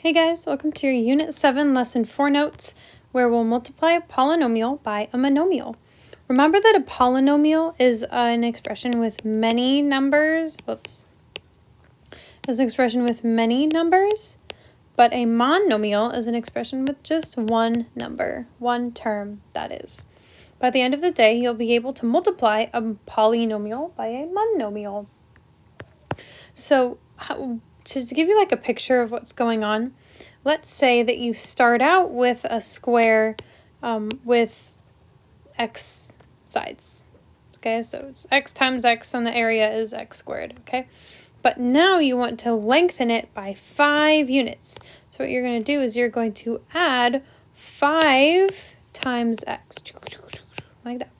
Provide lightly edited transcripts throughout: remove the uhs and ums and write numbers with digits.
Hey guys, welcome to your Unit 7 Lesson 4 notes, where we'll multiply a polynomial by a monomial. Remember that a polynomial is an expression with many numbers. Is an expression with many numbers, but a monomial is an expression with just one number, one term, that is. By the end of the day, you'll be able to multiply a polynomial by a monomial. So, just to give you like a picture of what's going on, let's say that you start out with a square with x sides. Okay, so it's x times x and the area is x squared, okay? But now you want to lengthen it by 5 units. So what you're going to do is you're going to add 5 times x, like that.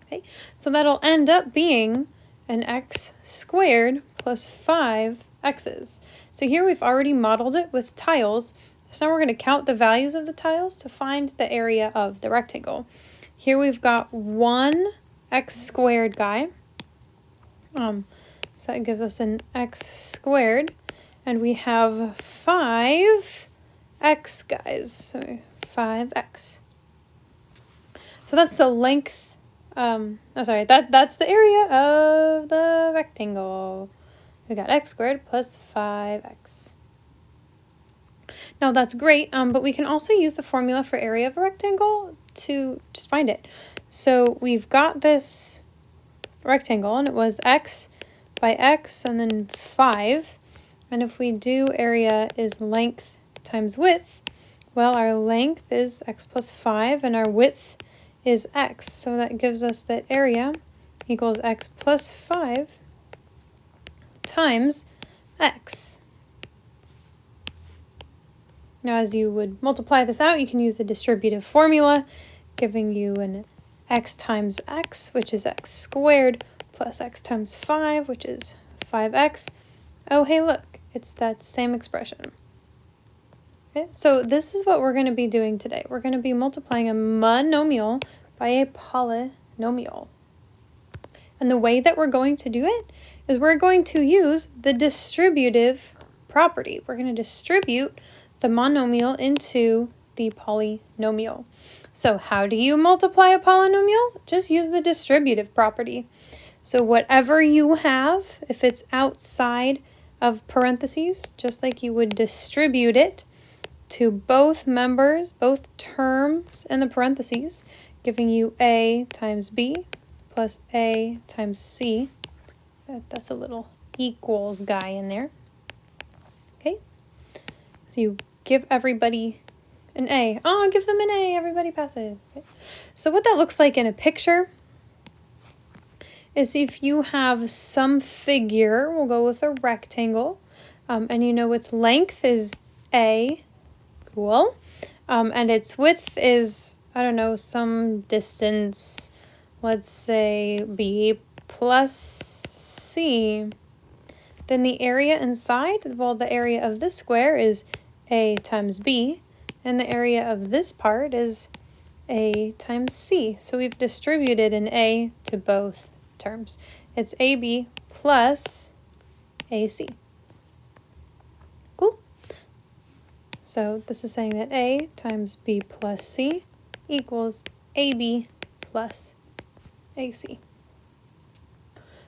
Okay, so that'll end up being an x squared plus 5 x's. So here we've already modeled it with tiles. So now we're going to count the values of the tiles to find the area of the rectangle. Here we've got one x squared guy. So that gives us an x squared. And we have 5 x guys. So 5x. So that's the length. That's the area of the rectangle. We got x squared plus 5x. Now that's great, but we can also use the formula for area of a rectangle to just find it. So we've got this rectangle, and it was x by x and then 5. And if we do area is length times width, well, our length is x plus 5 and our width is x. So that gives us that area equals x plus 5 times x. Now as you would multiply this out, you can use the distributive formula, giving you an x times x, which is x squared, plus x times 5, which is 5x. Oh, hey, look, it's that same expression. Okay, so this is what we're going to be doing today. We're going to be multiplying a monomial by a polynomial. And the way that we're going to do it is we're going to use the distributive property. We're going to distribute the monomial into the polynomial. So how do you multiply a polynomial? Just use the distributive property. So whatever you have, if it's outside of parentheses, just like you would distribute it to both members, both terms in the parentheses, giving you a times b plus a times c. That's a little equals guy in there. Okay, so you give everybody an A. Oh, give them an A. Everybody passes. Okay. So what that looks like in a picture is if you have some figure, we'll go with a rectangle, and you know its length is A, cool, and its width is, I don't know, some distance, let's say B plus C. Then the area inside, well, the area of this square is A times B, and the area of this part is A times C. So we've distributed an A to both terms. It's AB plus AC. Cool. So this is saying that A times B plus C equals AB plus AC.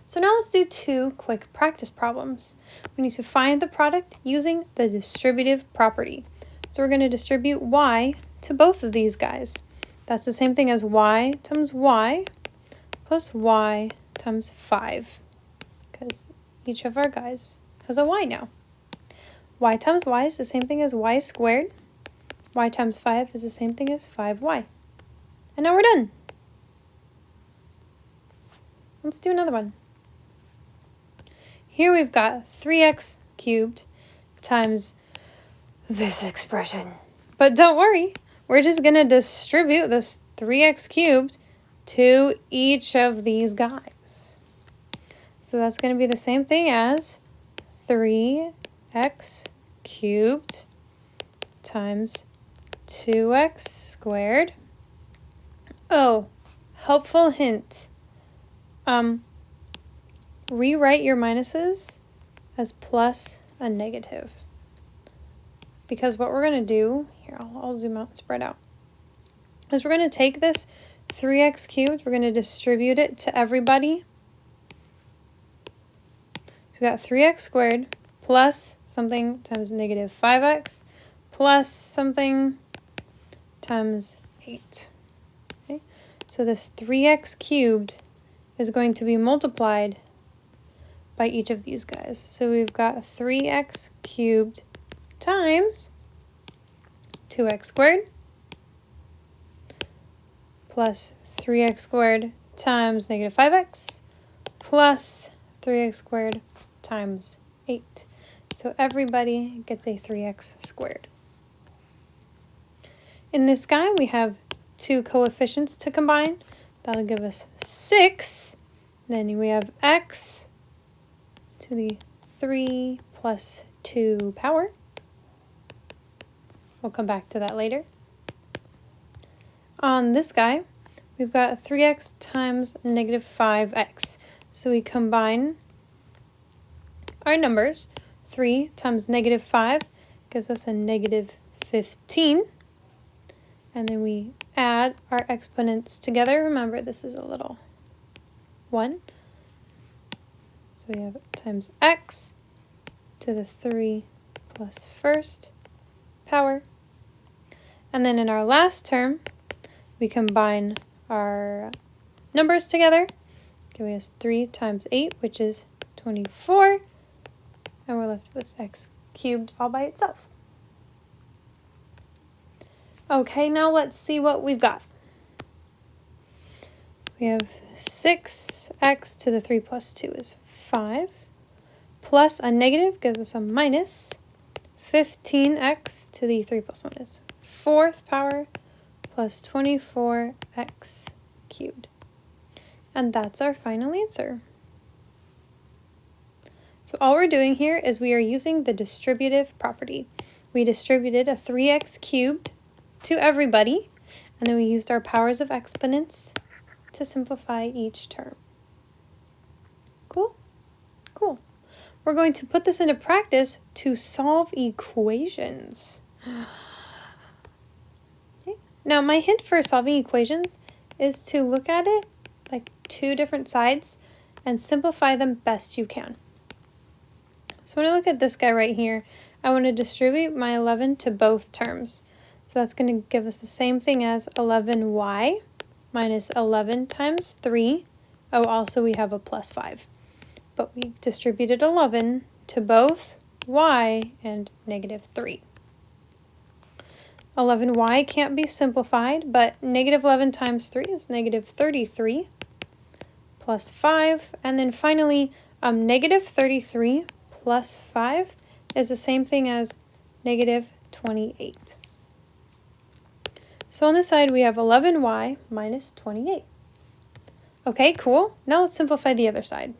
So now let's do 2 quick practice problems. We need to find the product using the distributive property. So we're going to distribute y to both of these guys. That's the same thing as y times y plus y times 5, because each of our guys has a y now. Y times y is the same thing as y squared. Y times 5 is the same thing as 5y. And now we're done. Let's do another one. Here we've got 3x cubed times this expression. But don't worry, we're just going to distribute this 3x cubed to each of these guys. So that's going to be the same thing as 3x cubed times 2x squared. Oh, helpful hint. Rewrite your minuses as plus a negative. because what we're going to do, here I'll zoom out and spread out, is we're going to take this 3x cubed, we're going to distribute it to everybody. So we got 3x squared plus something times negative 5x plus something times 8. Okay? So this 3x cubed is going to be multiplied by each of these guys. So we've got 3x cubed times 2x squared plus 3x squared times negative 5x plus 3x squared times 8. So everybody gets a 3x squared. In this guy, we have two coefficients to combine. That'll give us 6. Then we have x to the 3 plus 2 power. We'll come back to that later. On this guy, we've got 3x times negative 5x. So we combine our numbers. 3 times negative 5 gives us a negative 15. And then we add our exponents together. Remember, this is a little 1. So we have times x to the 3 plus first power. And then in our last term, we combine our numbers together, giving us 3 times 8, which is 24. And we're left with x cubed all by itself. Okay, now let's see what we've got. We have 6x to the 3 plus 2 is 5, plus a negative gives us a minus. 15x to the 3 plus 1 is 4th power, plus 24x cubed. And that's our final answer. So all we're doing here is we are using the distributive property. We distributed a 3x cubed to everybody, and then we used our powers of exponents to simplify each term. Cool? Cool. We're going to put this into practice to solve equations. Okay. Now, my hint for solving equations is to look at it like two different sides and simplify them best you can. So when I look at this guy right here, I want to distribute my 11 to both terms. So that's going to give us the same thing as 11y minus 11 times 3. Oh, also we have a plus 5. But we distributed 11 to both y and negative 3. 11y can't be simplified, but negative 11 times 3 is negative 33 plus 5. And then finally, negative 33 plus 5 is the same thing as negative 28. So on this side, we have 11y minus 28. Okay, cool. Now let's simplify the other side.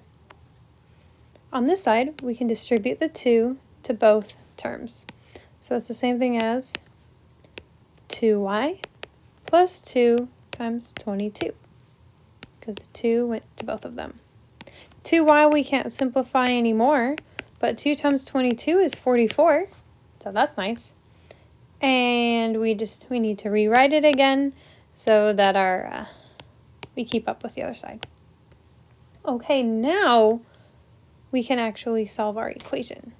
On this side, we can distribute the 2 to both terms. So that's the same thing as 2y plus 2 times 22, because the 2 went to both of them. 2y we can't simplify anymore, but 2 times 22 is 44, so that's nice. And we need to rewrite it again so that we keep up with the other side. Okay, now we can actually solve our equation.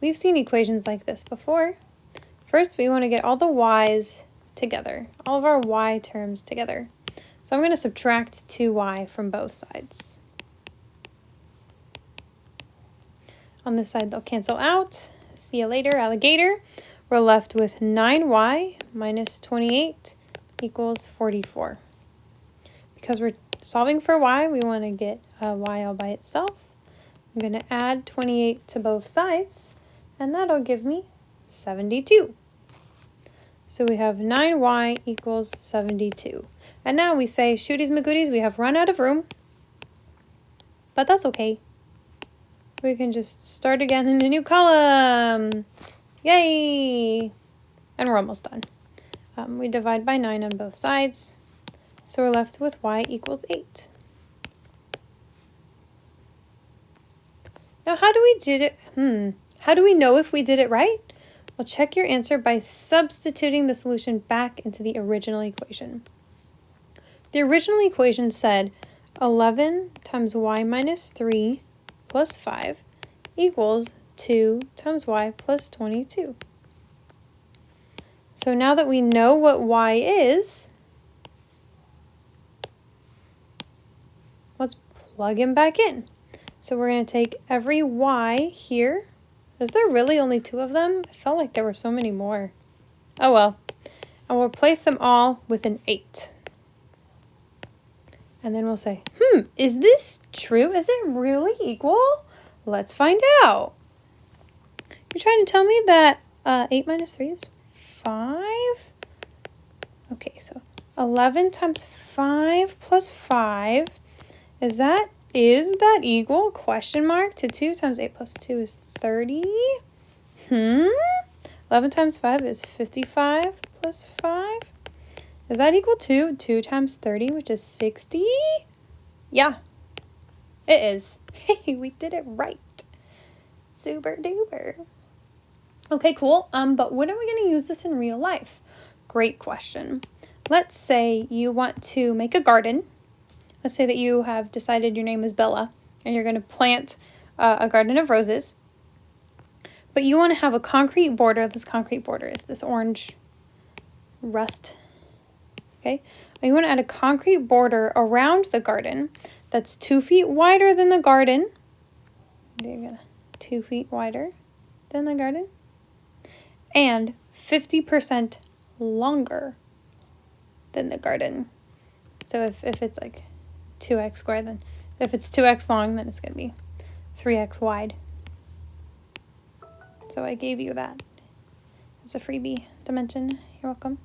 We've seen equations like this before. First, we want to get all the y's together, all of our y terms together. So I'm going to subtract 2y from both sides. On this side, they'll cancel out. See you later, alligator. We're left with 9y minus 28 equals 44. Because we're solving for y, we want to get y all by itself. I'm going to add 28 to both sides, and that'll give me 72. So we have 9y equals 72. And now we say, shooties magooties, we have run out of room. But that's okay. We can just start again in a new column. Yay! And we're almost done. We divide by 9 on both sides. So we're left with y equals 8. Now how do we know if we did it right? Well, check your answer by substituting the solution back into the original equation. The original equation said 11 times y minus 3 plus 5 equals 2 times y plus 22. So now that we know what y is, let's plug him back in. So we're going to take every y here. Is there really only 2 of them? I felt like there were so many more. Oh well. And we'll replace them all with an 8. And then we'll say, is this true? Is it really equal? Let's find out. You're trying to tell me that 8 minus 3 is 5? Okay, so 11 times 5 plus 5, is that equal? Question mark to 2 times 8 plus 2 is 30. 11 times 5 is 55 plus 5. Is that equal to 2 times 30, which is 60? Yeah, it is. Hey, we did it right. Super duper. Okay, cool. But when are we going to use this in real life? Great question. Let's say you want to make a garden. Let's say that you have decided your name is Bella and you're going to plant a garden of roses. But you want to have a concrete border. This concrete border is this orange rust. Okay, you want to add a concrete border around the garden that's 2 feet wider than the garden. 2 feet wider than the garden. And 50% longer than the garden. So if it's like 2x squared, then if it's 2x long, then it's going to be 3x wide. So I gave you that. It's a freebie dimension. You're welcome.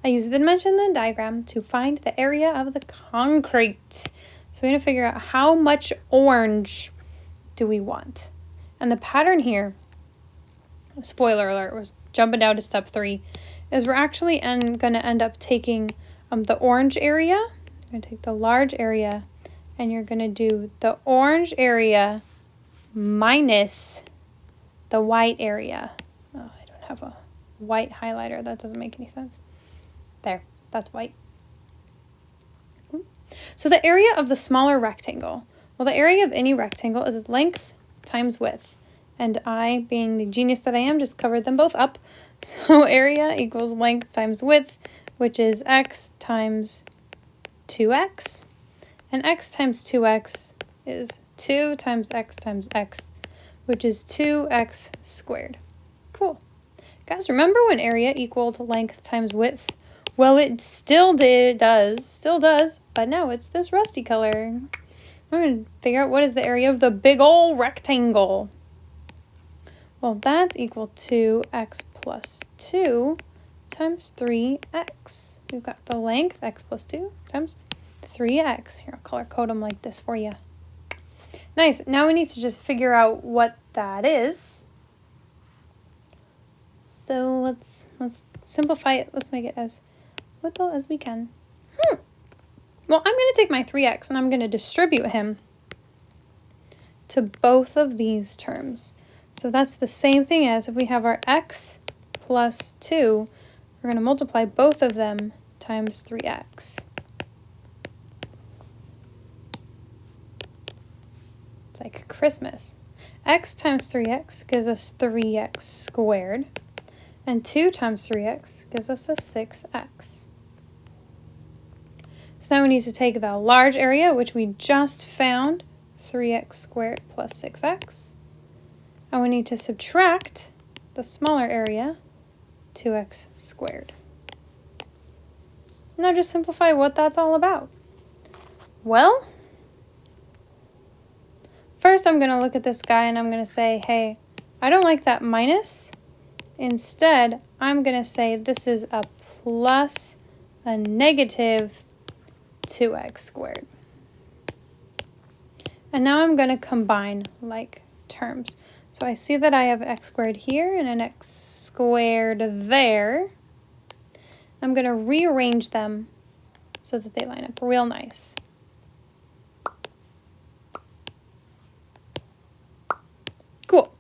I use the dimension in the diagram to find the area of the concrete. So we're going to figure out how much orange do we want. And the pattern here, spoiler alert, was jumping down to step 3, is we're actually going to end up taking the orange area. You're going to take the large area, and you're going to do the orange area minus the white area. Oh, I don't have a white highlighter. That doesn't make any sense. There, that's white. So the area of the smaller rectangle. Well, the area of any rectangle is its length times width. And I, being the genius that I am, just covered them both up. So area equals length times width, which is x times 2x. And x times 2x is 2 times x, which is 2x squared. Cool. Guys, remember when area equaled length times width? Well, it still does, but now it's this rusty color. We're going to figure out what is the area of the big ol' rectangle. Well, that's equal to x plus 2 times 3x. We've got the length, x plus 2 times 3x. Here, I'll color code them like this for you. Nice. Now we need to just figure out what that is. So let's simplify it. Let's make it as little as we can. Well, I'm going to take my 3x and I'm going to distribute him to both of these terms. So that's the same thing as if we have our x plus 2, we're going to multiply both of them times 3x. It's like Christmas. X times 3x gives us 3x squared, and 2 times 3x gives us a 6x. So now we need to take the large area, which we just found, 3x squared plus 6x. And we need to subtract the smaller area, 2x squared. Now just simplify what that's all about. Well, first I'm going to look at this guy and I'm going to say, hey, I don't like that minus. Instead, I'm going to say this is a plus a negative 2x squared. And now I'm going to combine like terms. So I see that I have x squared here and an x squared there. I'm going to rearrange them so that they line up real nice. Cool.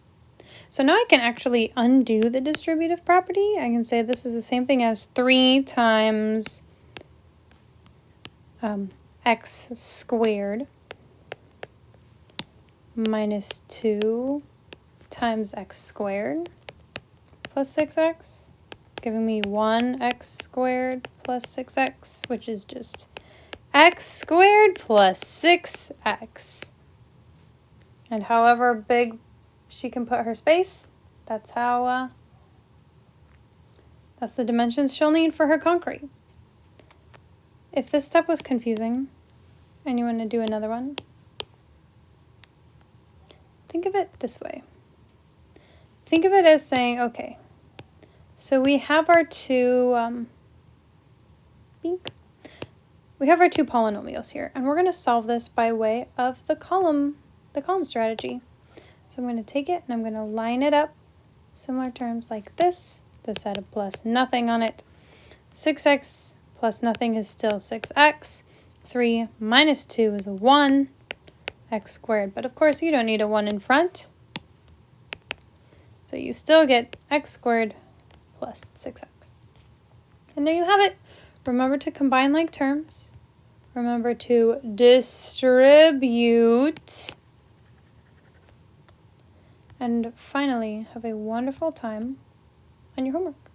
So now I can actually undo the distributive property. I can say this is the same thing as 3 times x squared minus 2 times x squared plus 6x, giving me 1x squared plus 6x, which is just x squared plus 6x. And however big she can put her space, that's how, that's the dimensions she'll need for her concrete. If this step was confusing and you want to do another one, think of it this way. Think of it as saying, okay, so we have our two, we have our two polynomials here, and we're going to solve this by way of the column strategy. So I'm going to take it and I'm going to line it up, similar terms like this. This had a plus nothing on it. 6x plus nothing is still 6x. 3 minus 2 is a 1, x squared. But of course you don't need a 1 in front. So you still get x squared plus 6x. And there you have it. Remember to combine like terms. Remember to distribute. And finally, have a wonderful time on your homework.